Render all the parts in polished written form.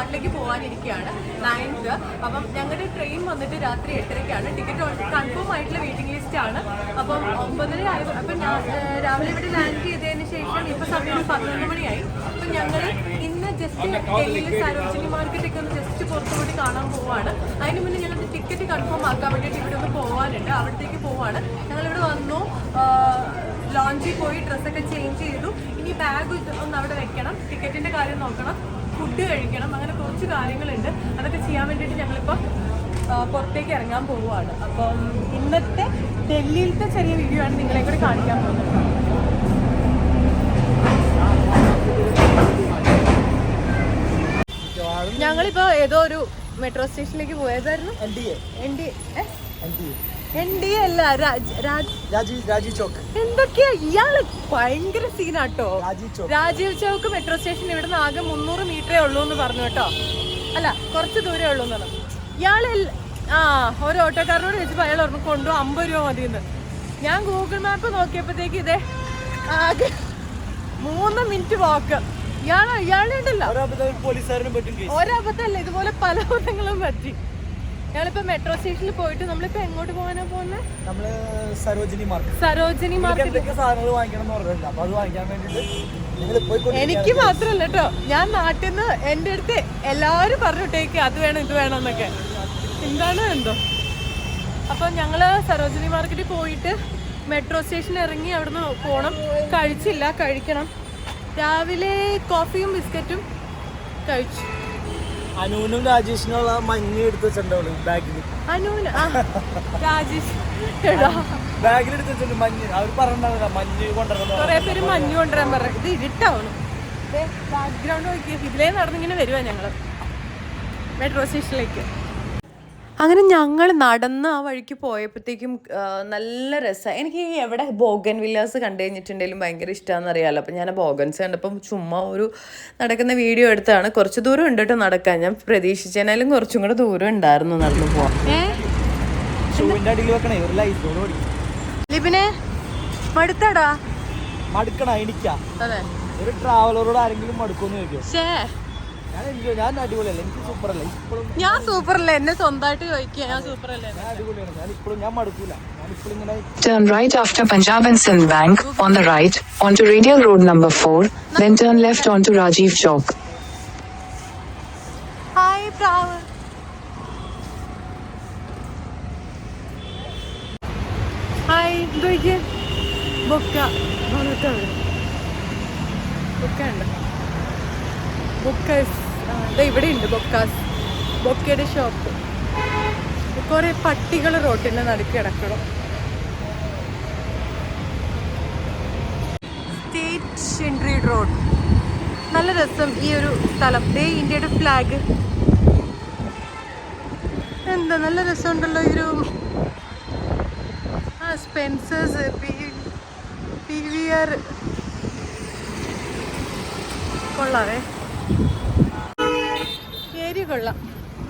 നാട്ടിലേക്ക് പോകാനിരിക്കുകയാണ് 9th. അപ്പം ഞങ്ങളുടെ ട്രെയിൻ വന്നിട്ട് രാത്രി 8:30-ക്കാണ്. ടിക്കറ്റ് കൺഫേം ആയിട്ടുള്ള വെയിറ്റിംഗ് ലിസ്റ്റ് ആണ്. അപ്പം 9:30 ആയി. അപ്പം ഞാൻ രാവിലെ ഇവിടെ ലാൻഡ് ചെയ്തതിന് ശേഷം ഇപ്പം സമയം 11 മണിയായി. അപ്പം ഞങ്ങൾ ഇന്ന് ജസ്റ്റ് ഡൽഹിയിൽ സരോജിനി മാർക്കറ്റൊക്കെ ഒന്ന് ജസ്റ്റ് പുറത്തുകൂടി കാണാൻ പോവാണ്. അതിന് മുന്നേ ഞങ്ങൾക്ക് ടിക്കറ്റ് കൺഫേം ആക്കാൻ വേണ്ടിയിട്ട് ഇവിടെ ഒന്ന് പോകാനുണ്ട്. അവിടത്തേക്ക് പോവാണ്. ഞങ്ങളിവിടെ വന്നു, ലോഞ്ചിൽ പോയി ഡ്രസ്സൊക്കെ ചേഞ്ച് ചെയ്തു. ഇനി ബാഗ് ഒന്ന് അവിടെ വെക്കണം, ടിക്കറ്റിൻ്റെ കാര്യം നോക്കണം, ഫുഡ് കഴിക്കണം, അങ്ങനെ കുറച്ച് കാര്യങ്ങളുണ്ട്. അതൊക്കെ ചെയ്യാൻ വേണ്ടിയിട്ട് ഞങ്ങളിപ്പോൾ പുറത്തേക്ക് ഇറങ്ങാൻ പോവുകയാണ്. അപ്പം ഇന്നത്തെ ഡൽഹിയിലത്തെ ചെറിയ വീഡിയോ ആണ് നിങ്ങളെ കൂടെ കാണിക്കാൻ പോകുന്നത്. ഞങ്ങളിപ്പോൾ ഏതോ ഒരു മെട്രോ സ്റ്റേഷനിലേക്ക് പോയതായിരുന്നു. എന്തൊക്കെയാ ഇയാള് ഭയങ്കര സീനാട്ടോ. രാജീവ് ചൗക്ക് മെട്രോ സ്റ്റേഷൻ ഇവിടെ നിന്ന് ആകെ 300 മീറ്ററേ ഉള്ളൂ എന്ന് പറഞ്ഞു കേട്ടോ. അല്ല, കുറച്ച് ദൂരേ ഉള്ളൂ എന്നാണ്. ഇയാള് ഒരു ഓട്ടോക്കാരനോട് ചോദിച്ചപ്പോൾ അയാൾ പറഞ്ഞു കൊണ്ടുപോകും 50 രൂപ മതിയെന്ന്. ഞാൻ ഗൂഗിൾ മാപ്പ് നോക്കിയപ്പോഴത്തേക്ക് ഇതേ ആകെ 3 മിനിറ്റ് വാക്ക്. ഇയാളുണ്ടല്ലോ ഒരബദ്ധമല്ല, ഇതുപോലെ പല അബദ്ധങ്ങളും പറ്റി. ഞങ്ങളിപ്പോ മെട്രോ സ്റ്റേഷനിൽ പോയിട്ട് നമ്മളിപ്പോ എങ്ങോട്ട് പോകാനാ പോകുന്നത്? സരോജിനി മാർക്കറ്റ്. എനിക്ക് മാത്രല്ല കേട്ടോ, ഞാൻ നാട്ടിൽ നിന്ന് എൻ്റെ അടുത്ത് എല്ലാവരും പറഞ്ഞിട്ടേക്ക് അത് വേണം ഇത് വേണം എന്നൊക്കെ. എന്താണ് എന്തോ. അപ്പൊ ഞങ്ങള് സരോജിനി മാർക്കറ്റിൽ പോയിട്ട് മെട്രോ സ്റ്റേഷനിൽ ഇറങ്ങി അവിടുന്ന് പോണം. കഴിച്ചില്ല, കഴിക്കണം. രാവിലെ കോഫിയും ബിസ്ക്കറ്റും കഴിച്ചു. അനുവിനും രാജേഷിനുള്ള മഞ്ഞ് എടുത്ത് വെച്ചിട്ടുണ്ടാവുള്ളൂ ബാഗിൽ. രാജേഷ് ബാഗിൽ എടുത്ത് വെച്ചിട്ടുണ്ട് മഞ്ഞ്. അവർ പറഞ്ഞിട്ടുണ്ടാവില്ല മഞ്ഞ് കൊണ്ടുവരണം. കുറെ പേര് മഞ്ഞ് കൊണ്ടുവരാൻ പറഞ്ഞു. ഇത് ഇരുട്ടാവണം. ബാക്ക്ഗ്രൗണ്ട് നോക്കി ഇതിലേ നടന്നിങ്ങനെ വരുവാ ഞങ്ങള് മെട്രോ സ്റ്റേഷനിലേക്ക്. അങ്ങനെ ഞങ്ങൾ നടന്ന് ആ വഴിക്ക് പോയപ്പോഴത്തേക്കും നല്ല രസമാണ്. എനിക്ക് എവിടെ ബോഗൻ വില്ലാസ് കണ്ടു കഴിഞ്ഞിട്ടുണ്ടെങ്കിലും ഭയങ്കര ഇഷ്ടമാണെന്ന് അറിയാമല്ലോ. അപ്പം ഞാൻ ബോഗൻസ് കണ്ടപ്പം ചുമ്മാ ഒരു നടക്കുന്ന വീഡിയോ എടുത്താണ്. കുറച്ച് ദൂരം ഉണ്ട് കേട്ടോ നടക്കാൻ. ഞാൻ പ്രതീക്ഷിച്ചതിനാലും കുറച്ചും കൂടെ ദൂരം ഉണ്ടായിരുന്നു നടന്നു പോവാൻ. ലിബിനെ മടുത്താടാ? മടുക്കണ എനിക്കാ. ഒരു ട്രാവലറോട് ആരെങ്കിലും മടുക്കുമെന്ന് ചോദിക്കും. ഞാൻ അടിപൊളിയല്ല, എനിക്ക് സൂപ്പറല്ല. ഞാൻ സൂപ്പറല്ല, എന്നെ സ്വന്തമായിട്ട് ചോദിക്കുക. ഞാൻ സൂപ്പറല്ലേ? ഞാൻ അടിപൊളിയാണ്. ഞാൻ ഇപ്പോഴും ഞാൻ മടുക്കൂല. ഞാനിപ്പോഴും Turn right after Punjab and Sindh Bank, on the right, onto Radial Road number 4, then turn left onto Rajiv Chowk. Hi, Prav. Hi, ഇതൊക്കെ ബൊക്ക. ബൊക്കാസ് ഇവിടെ ഉണ്ട്. ബൊക്കയുടെ ഷോപ്പ്. കുറെ പട്ടികൾ റോട്ടിന്റെ നടുക്ക് കിടക്കണം. State entry road. നല്ല രസം ഈ ഒരു സ്ഥലം. ദേ ഇന്ത്യയുടെ ഫ്ലാഗ്. എന്താ നല്ല രസമുണ്ടല്ലോ ഈ ഒരു സ്പെൻസേഴ്സ്, PVR കൊള്ളാവേ. ഏരിയ കൊള്ളാം,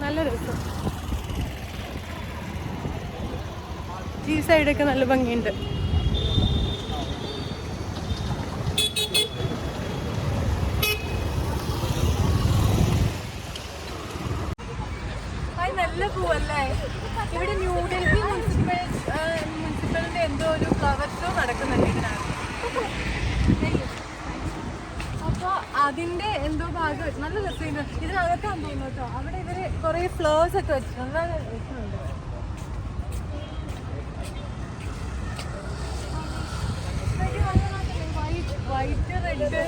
നല്ല രസം. ഈ സൈഡൊക്കെ നല്ല ഭംഗിയുണ്ട്. നല്ല പൂവല്ലേ. ഇവിടെ ന്യൂഡൽഹി മുനിസിപ്പലിന്റെ എന്തോ ഒരു ഫ്ലവർ ഷോ നടക്കുന്നുണ്ട് ഇതിനകത്ത്. അപ്പൊ അതിന്റെ എന്തോ ഭാഗം നല്ല രസമുണ്ട്. ഇതിനകത്താന്ന് തോന്നുന്നു കേട്ടോ. അവിടെ ഇവര് കുറെ ഫ്ലവേഴ്സ് ഒക്കെ വെച്ചിട്ടുണ്ട്. നല്ല രസമുണ്ട്. White red.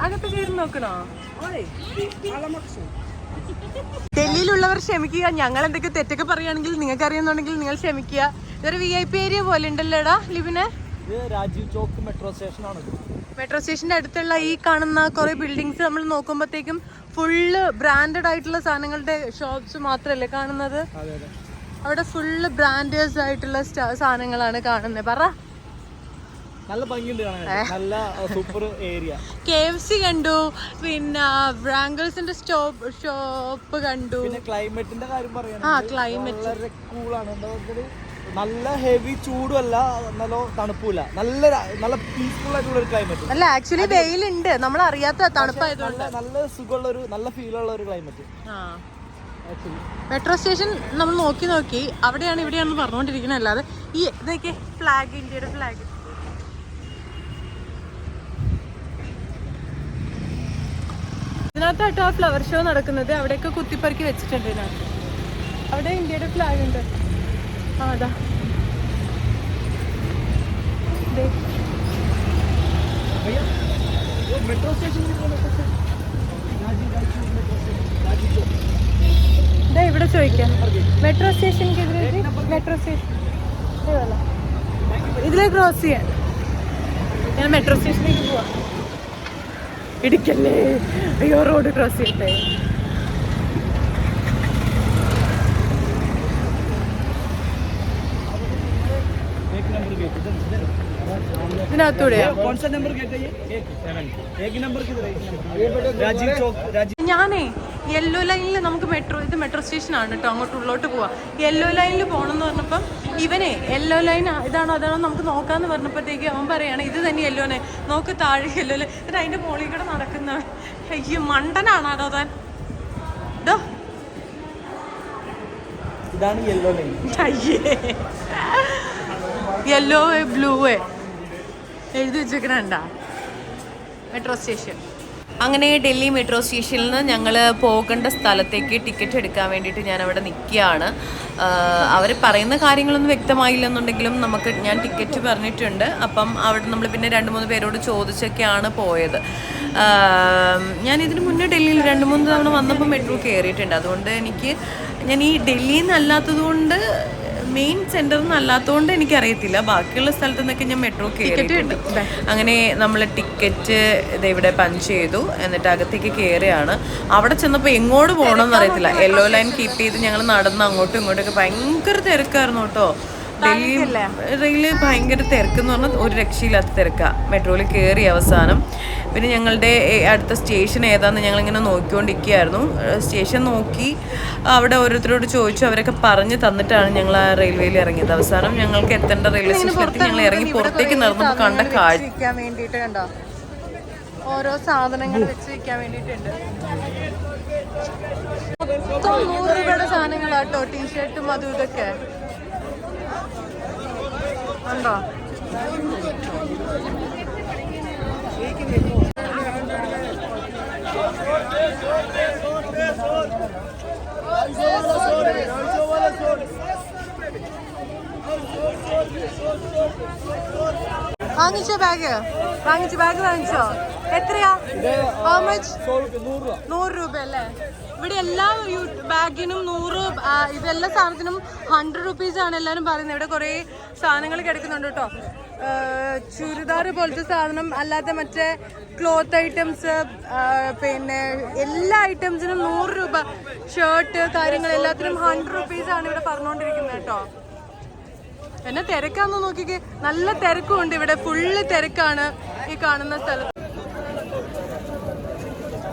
അകത്ത് കയറി നോക്കണോ? ഡൽഹിയിലുള്ളവർ ക്ഷമിക്കുക. ഞങ്ങൾ എന്തൊക്കെ തെറ്റൊക്കെ പറയുകയാണെങ്കിൽ നിങ്ങൾക്ക് അറിയുന്നുണ്ടെങ്കിൽ നിങ്ങൾ ക്ഷമിക്കുക. ഇതൊരു VIP ഏരിയ പോലെ ഉണ്ടല്ലോടാ ലിബിനെ. രാജീവ് ചോക്ക് മെട്രോ സ്റ്റേഷനാണ്. മെട്രോ സ്റ്റേഷന്റെ അടുത്തുള്ള ഈ കാണുന്ന കുറെ ബിൽഡിങ്സ് നമ്മൾ നോക്കുമ്പോഴത്തേക്കും ഫുള്ള് ബ്രാൻഡഡ് ആയിട്ടുള്ള സാധനങ്ങളുടെ ഷോപ്സ് മാത്രല്ലേ കാണുന്നത്. അവിടെ ഫുള്ള് ബ്രാൻഡേഴ്സ് ആയിട്ടുള്ള സാധനങ്ങളാണ് കാണുന്നത്. പറ നല്ല ഭംഗിയുണ്ട് കാണാൻ, നല്ല സൂപ്പർ ഏരിയ. KFC കണ്ടു, പിന്നെ ബ്രാങ്കിൾസിന്റെ ഷോപ്പ് കണ്ടു. പിന്നെ ക്ലൈമറ്റിന്റെ കാര്യം പറയുകയാണെങ്കിൽ വളരെ കൂളാണ്. എന്താ പറയുക, നല്ല ഹെവി ചൂടുമല്ല, നല്ല തണുപ്പില്ല, നല്ല പീസ്ഫുൾ ആയിട്ടുള്ള ഒരു ക്ലൈമറ്റ്. അല്ല ആക്ച്വലി വെയിലുണ്ട്, നമ്മൾ അറിയാത്ത തണുപ്പായതുകൊണ്ട് നല്ല സുഖമുള്ള ഒരു നല്ല ഫീലുള്ള ഒരു ക്ലൈമറ്റ്. മെട്രോ സ്റ്റേഷൻ നമ്മൾ നോക്കി അവിടെയാണ് ഇവിടെയാണെന്ന് പറഞ്ഞുകൊണ്ടിരിക്കുന്നത്. അല്ലാതെ ഈ ഇതൊക്കെ ഫ്ലാഗ്, ഇന്ത്യയുടെ ഫ്ലാഗ്. ഇതിനകത്തായിട്ട് ആ ഫ്ലവർ ഷോ നടക്കുന്നത്. അവിടെയൊക്കെ കുത്തിപ്പറക്കി വെച്ചിട്ടുണ്ട് ഇതിനകത്ത്. അവിടെ ഇന്ത്യയുടെ ഫ്ലാഗ് ഉണ്ട്. അതാ മെട്രോ സ്റ്റേഷൻ ഇവിടെ ചോദിക്കാം. മെട്രോ സ്റ്റേഷനിൽ മെട്രോ സ്റ്റേഷൻ ഇതിലെ ക്രോസ് ചെയ്യാൻ ഞാൻ മെട്രോ സ്റ്റേഷനിലേക്ക് പോവാം. ഇടിക്കല്ലേ, അയ്യോ റോഡ് ക്രോസ് ചെയ്യട്ടെ. ഞാനേ യെല്ലോ ലൈനിൽ നമുക്ക് മെട്രോ സ്റ്റേഷനാണ് കേട്ടോ, അങ്ങോട്ട് ഉള്ളോട്ട് പോവാം. യെല്ലോ ലൈനിൽ പോകണമെന്ന് പറഞ്ഞപ്പം ഇവനെ യെല്ലോ ലൈൻ ഇതാണോ നമുക്ക് നോക്കാന്ന് പറഞ്ഞപ്പോഴത്തേക്ക് അവൻ പറയാണ് ഇത് തന്നെ യെല്ലോ ലൈൻ, നോക്ക് താഴെ യെല്ലോ ലൈൻ. എന്നിട്ട് അതിന്റെ മോളിൽ കൂടെ നടക്കുന്ന അയ്യോ മണ്ടനാണോ താൻ? ഇതാണ് യെല്ലോ ലൈൻ. അയ്യേ യെല്ലോ ബ്ലൂ എഴുതി വെച്ചിരിക്കണ മെട്രോ സ്റ്റേഷൻ. അങ്ങനെ ഡൽഹി മെട്രോ സ്റ്റേഷനിൽ നിന്ന് ഞങ്ങൾ പോകേണ്ട സ്ഥലത്തേക്ക് ടിക്കറ്റ് എടുക്കാൻ വേണ്ടിയിട്ട് ഞാൻ അവിടെ നിൽക്കുകയാണ്. അവർ പറയുന്ന കാര്യങ്ങളൊന്നും വ്യക്തമായില്ലെന്നുണ്ടെങ്കിലും ഞാൻ ടിക്കറ്റ് പറഞ്ഞിട്ടുണ്ട്. അപ്പം അവിടെ നമ്മൾ പിന്നെ 2-3 പേരോട് ചോദിച്ചൊക്കെയാണ് പോയത്. ഞാൻ ഇതിന് മുന്നേ ഡൽഹിയിൽ 2-3 തവണ വന്നപ്പോൾ മെട്രോ കയറിയിട്ടുണ്ട്. അതുകൊണ്ട് ഞാൻ ഈ ഡൽഹിയിൽ നിന്നല്ലാത്തത് കൊണ്ട്, മെയിൻ സെന്ററിൽ നിന്നല്ലാത്തതുകൊണ്ട് എനിക്കറിയത്തില്ല. ബാക്കിയുള്ള സ്ഥലത്തു നിന്നൊക്കെ ഞാൻ മെട്രോ കയറിയിട്ടുണ്ട്. അങ്ങനെ നമ്മൾ ടിക്കറ്റ് ഇവിടെ പഞ്ച് ചെയ്തു, എന്നിട്ട് അകത്തേക്ക് കയറിയാണ്. അവിടെ ചെന്നപ്പോൾ എങ്ങോട്ട് പോകണമെന്ന് അറിയത്തില്ല. യെല്ലോ ലൈൻ കീപ്പ് ചെയ്ത് ഞങ്ങൾ നടന്ന് അങ്ങോട്ടും ഇങ്ങോട്ടൊക്കെ ഭയങ്കര തിരക്കായിരുന്നു കേട്ടോ. ഡൽഹിയിൽ ഭയങ്കര തിരക്കെന്ന് പറഞ്ഞാൽ ഒരു രക്ഷയില്ലാത്ത തിരക്കാണ്. മെട്രോയിൽ കയറി അവസാനം പിന്നെ ഞങ്ങളുടെ അടുത്ത സ്റ്റേഷൻ ഏതാണെന്ന് ഞങ്ങളിങ്ങനെ നോക്കിക്കൊണ്ടിരിക്കുകയായിരുന്നു. സ്റ്റേഷൻ നോക്കി അവിടെ ഓരോരുത്തരോട് ചോദിച്ചു, അവരൊക്കെ പറഞ്ഞു തന്നിട്ടാണ് ഞങ്ങൾ ആ റെയിൽവേയിൽ ഇറങ്ങിയത്. അവസാനം ഞങ്ങൾക്ക് എത്തേണ്ട റെയിൽവേ സ്റ്റേഷനിലെത്തി ഞങ്ങൾ ഇറങ്ങി പുറത്തേക്ക് നടന്നപ്പോൾ കണ്ട കാഴ്ച ഓരോ സാധനങ്ങൾ വെച്ച് വയ്ക്കാൻ വേണ്ടിയിട്ടുണ്ട്. 100 രൂപയുടെ സാധനങ്ങളാട്ടോ, ടീഷർട്ടും അതും ഇതൊക്കെ ഉണ്ടോ. വാങ്ങിച്ചോ? എത്രയാ? 100 രൂപ അല്ലേ? ഇവിടെ എല്ലാ ബാഗിനും 100, ഇതെല്ലാ സാധനത്തിനും 100 റുപ്പീസാണ് എല്ലാവരും പറയുന്നത്. ഇവിടെ കുറേ സാധനങ്ങൾ കിടക്കുന്നുണ്ട് കേട്ടോ. ചുരിദാർ പോലത്തെ സാധനം, അല്ലാതെ മറ്റേ ക്ലോത്ത് ഐറ്റംസ്, പിന്നെ എല്ലാ ഐറ്റംസിനും 100 രൂപ. ഷർട്ട് കാര്യങ്ങൾ എല്ലാത്തിനും 100 റുപ്പീസാണ് ഇവിടെ പറഞ്ഞുകൊണ്ടിരിക്കുന്നത് കേട്ടോ. എന്നെ തിരക്കാന്ന് നോക്കിക്കേ, നല്ല തിരക്കുണ്ട് ഇവിടെ, ഫുള്ള് തിരക്കാണ് ഈ കാണുന്ന സ്ഥലത്ത്.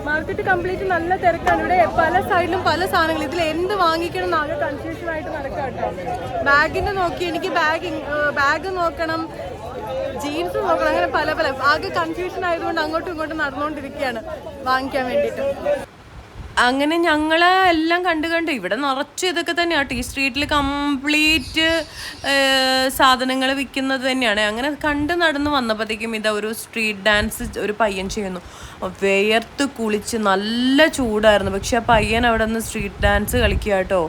മാർക്കറ്റ് കംപ്ലീറ്റ് നല്ല തിരക്കാണ്. ഇവിടെ പല സൈഡിലും പല സാധനങ്ങൾ. ഇതിൽ എന്ത് വാങ്ങിക്കണം എന്ന് ആകെ കൺഫ്യൂഷൻ ആയിട്ട് നടക്കാം കേട്ടോ. ബാഗിന്റെ നോക്കി, എനിക്ക് ബാഗ് നോക്കണം, ജീൻസ് നോക്കണം, അങ്ങനെ പല ആകെ കൺഫ്യൂഷൻ ആയതുകൊണ്ട് അങ്ങോട്ടും ഇങ്ങോട്ടും നടന്നുകൊണ്ടിരിക്കുകയാണ് വാങ്ങിക്കാൻ വേണ്ടിയിട്ട്. അങ്ങനെ ഞങ്ങൾ എല്ലാം കണ്ട് ഇവിടെ നിറച്ച് ഇതൊക്കെ തന്നെയാണ്. ടീ സ്ട്രീറ്റിൽ കംപ്ലീറ്റ് സാധനങ്ങൾ വിൽക്കുന്നത് തന്നെയാണ്. അങ്ങനെ കണ്ട് നടന്ന് വന്നപ്പോഴത്തേക്കും ഇതാ ഒരു സ്ട്രീറ്റ് ഡാൻസ് ഒരു പയ്യൻ ചെയ്യുന്നു. വിയർത്ത് കുളിച്ച് നല്ല ചൂടായിരുന്നു. പക്ഷെ ആ പയ്യൻ അവിടെ നിന്ന് സ്ട്രീറ്റ് ഡാൻസ് കളിക്കുക കേട്ടോ.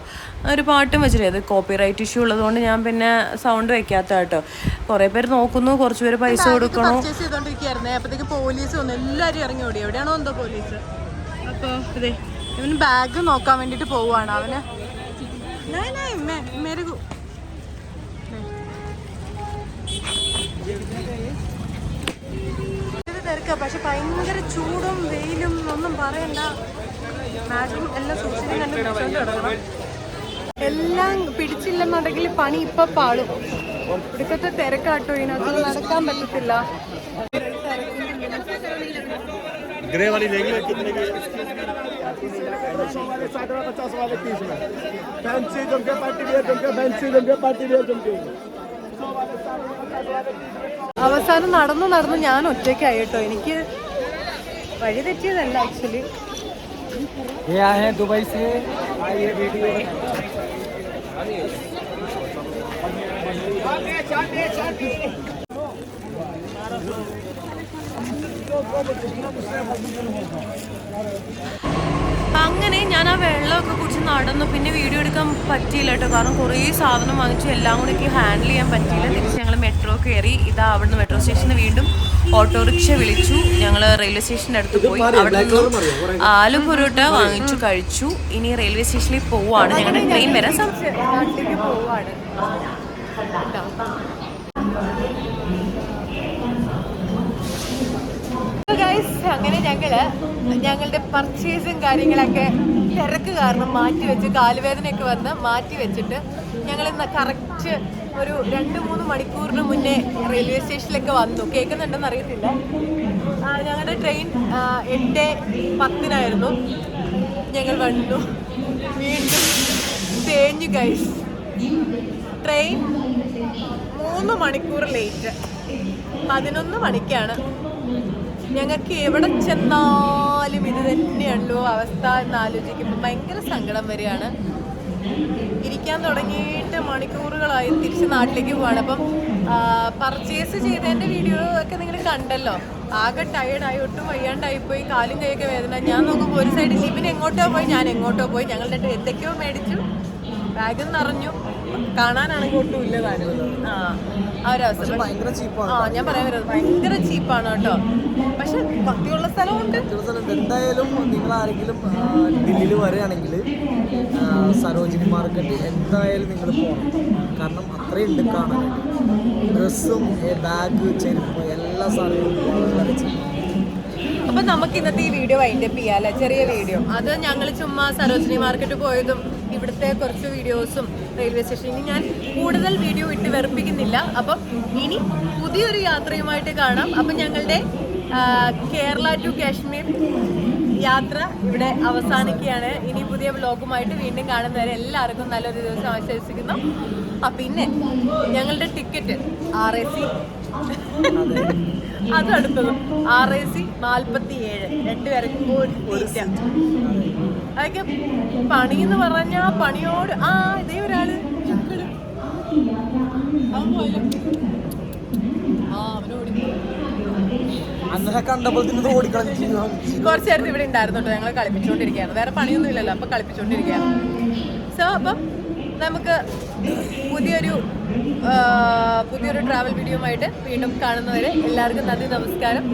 ഒരു പാട്ടും വെച്ചില്ലേ, അത് കോപ്പിറൈറ്റ് ഇഷ്യൂ ഉള്ളതുകൊണ്ട് ഞാൻ പിന്നെ സൗണ്ട് വെക്കാത്ത കേട്ടോ. കുറേ പേര് നോക്കുന്നു, കുറച്ച് പേര് പൈസ കൊടുക്കണോ ചെയ്തോണ്ടിരിക്കുകയായിരുന്നേ. അപ്പോഴത്തേക്ക് പോലീസ് വന്നു, എല്ലാവരും ഇറങ്ങി ഓടി. എവിടെയാണോ എന്തോ പോലീസ്. അപ്പോൾ അതെ, ഇവന് ബാഗ് നോക്കാൻ വേണ്ടിട്ട് പോവാണ്. അവന് തിരക്ക, പക്ഷെ ഭയങ്കര ചൂടും വെയിലും ഒന്നും പറയണ്ട. മാക്സിമം എല്ലാം സൂക്ഷിച്ചും കണ്ട് പിടിച്ചോണ്ട് കിടക്കണം. എല്ലാം പിടിച്ചില്ലെന്നുണ്ടെങ്കിൽ പണി ഇപ്പൊ പാളും. ഇവിടുത്തെ തിരക്കാട്ടോ, ഇതിനകത്ത് നടക്കാൻ പറ്റത്തില്ല. ग्रे वाली लेंगे कितने की? 50 वाले 30 में। फैंसी जमके पार्टी वेयर जमके फैंसी जमके पार्टी वेयर जमके। അവസാനം നടന്ന് ഞാൻ ഒറ്റയ്ക്കായി കേട്ടോ. എനിക്ക് വഴി തെറ്റിയതല്ല ആക്ച്വലി. ये आए हैं दुबई से, आइए वीडियो അങ്ങനെ ഞാൻ ആ വെള്ളമൊക്കെ കുടിച്ച് നടന്നു. പിന്നെ വീഡിയോ എടുക്കാൻ പറ്റിയില്ല കേട്ടോ, കാരണം കുറേ സാധനം വാങ്ങിച്ചു, എല്ലാം കൂടി എനിക്ക് ഹാൻഡിൽ ചെയ്യാൻ പറ്റിയില്ല. തിരിച്ച് ഞങ്ങൾ മെട്രോ കയറി. ഇതാ അവിടുന്ന് മെട്രോ സ്റ്റേഷനിൽ വീണ്ടും ഓട്ടോറിക്ഷ വിളിച്ചു. ഞങ്ങൾ റെയിൽവേ സ്റ്റേഷൻ്റെ അടുത്ത് പോയി. അവിടെ നിന്നും ആലു പൊറോട്ട വാങ്ങിച്ചു കഴിച്ചു. ഇനി റെയിൽവേ സ്റ്റേഷനിൽ പോവാണ്. ഞങ്ങളുടെ ട്രെയിൻ വരാൻ നാട്ടിലേക്ക് പോവാണ്. അങ്ങനെ ഞങ്ങളുടെ പർച്ചേസും കാര്യങ്ങളൊക്കെ തിരക്ക് കാരണം മാറ്റിവെച്ച്, കാലുവേദനയൊക്കെ വന്ന് മാറ്റി വെച്ചിട്ട് ഞങ്ങൾ ഇന്ന് കറക്റ്റ് ഒരു 2-3 മണിക്കൂറിന് മുന്നേ റെയിൽവേ സ്റ്റേഷനിലൊക്കെ വന്നു. കേൾക്കുന്നുണ്ടെന്ന് അറിയത്തില്ല. ഞങ്ങളുടെ ട്രെയിൻ 8:10 ഞങ്ങൾ വന്നു. വീണ്ടും തേഞ്ഞു ഗൈസ്. ട്രെയിൻ 3 മണിക്കൂർ ലേറ്റ്. 11 മണിക്കാണ്. ഞങ്ങൾക്ക് എവിടെ ചെന്നാലും ഇത് തന്നെയുള്ളൂ അവസ്ഥ എന്ന് ആലോചിക്കുമ്പോൾ ഭയങ്കര സങ്കടം വരികയാണ്. ഇരിക്കാൻ തുടങ്ങിയിട്ട് മണിക്കൂറുകളായി. തിരിച്ച് നാട്ടിലേക്ക് പോവാണ്. അപ്പം പർച്ചേസ് ചെയ്തതിൻ്റെ വീഡിയോ ഒക്കെ നിങ്ങൾ കണ്ടല്ലോ. ആകെ ടയേർഡായി, ഒട്ടും വയ്യാണ്ടായിപ്പോയി, കാലും കൈയൊക്കെ വേദന. ഞാൻ നോക്കുമ്പോൾ ഒരു സൈഡ് ജിബിന് എങ്ങോട്ടോ പോയി, ഞാൻ എങ്ങോട്ടോ പോയി. ഞങ്ങളുടെ എന്തൊക്കെയോ മേടിച്ചു, ബാഗും നിറഞ്ഞു, കാണാനാണെങ്കിൽ ഒട്ടും ഇല്ല താനും. ആ ഒരു അവസ്ഥ. ഞാൻ പറയാൻ വരുന്നത് ഭയങ്കര ചീപ്പാണ് കേട്ടോ. പക്ഷെ ഭക്തിയുള്ള സ്ഥലമുണ്ട്. എന്തായാലും നിങ്ങൾ ആരെങ്കിലും ദില്ലിയിൽ വരികയാണെങ്കിൽ സരോജിനി മാർക്കറ്റ് എന്തായാലും നിങ്ങൾ പോകണം. കാരണം അത്രയും ഉണ്ട് കാണാൻ. ഡ്രസ്സും ബാഗ്, ചെരുപ്പ് എല്ലാ സാധനങ്ങളും വളരെ ചീപ്പ്. അപ്പം നമുക്ക് ഇന്നത്തെ ഈ വീഡിയോ വൈൻഡപ്പ് ചെയ്യാമല്ലേ? ചെറിയ വീഡിയോ. അത് ഞങ്ങൾ ചുമ്മാ സരോജിനി മാർക്കറ്റ് പോയതും ഇവിടുത്തെ കുറച്ച് വീഡിയോസും റെയിൽവേ സ്റ്റേഷൻ. ഇനി ഞാൻ കൂടുതൽ വീഡിയോ ഇട്ട് വെറുപ്പിക്കുന്നില്ല. അപ്പം ഇനി പുതിയൊരു യാത്രയുമായിട്ട് കാണാം. അപ്പം ഞങ്ങളുടെ കേരള ടു കാശ്മീർ യാത്ര ഇവിടെ അവസാനിക്കുകയാണ്. ഇനി പുതിയ വ്ലോഗുമായിട്ട് വീണ്ടും കാണുന്നവരെ എല്ലാവർക്കും നല്ലൊരു ദിവസം ആശംസിക്കുന്നു. പിന്നെ ഞങ്ങളുടെ ടിക്കറ്റ് RAC അതടുത്തത് RAC 47 2 പേർക്ക് അതൊക്കെ പണിയെന്ന് പറഞ്ഞാൽ പണിയോട്. ഇതേ ഒരാള് കുറച്ച് നേരത്തെ ഇവിടെ ഉണ്ടായിരുന്നു കേട്ടോ. ഞങ്ങൾ കളിപ്പിച്ചുകൊണ്ടിരിക്കുകയാണ്. വേറെ പണിയൊന്നും ഇല്ലല്ലോ, അപ്പൊ കളിപ്പിച്ചുകൊണ്ടിരിക്കുകയാണ്. സോ അപ്പം നമുക്ക് പുതിയൊരു ട്രാവൽ വീഡിയോ ആയിട്ട് വീണ്ടും കാണുന്നവരെ എല്ലാവർക്കും നന്ദി, നമസ്കാരം.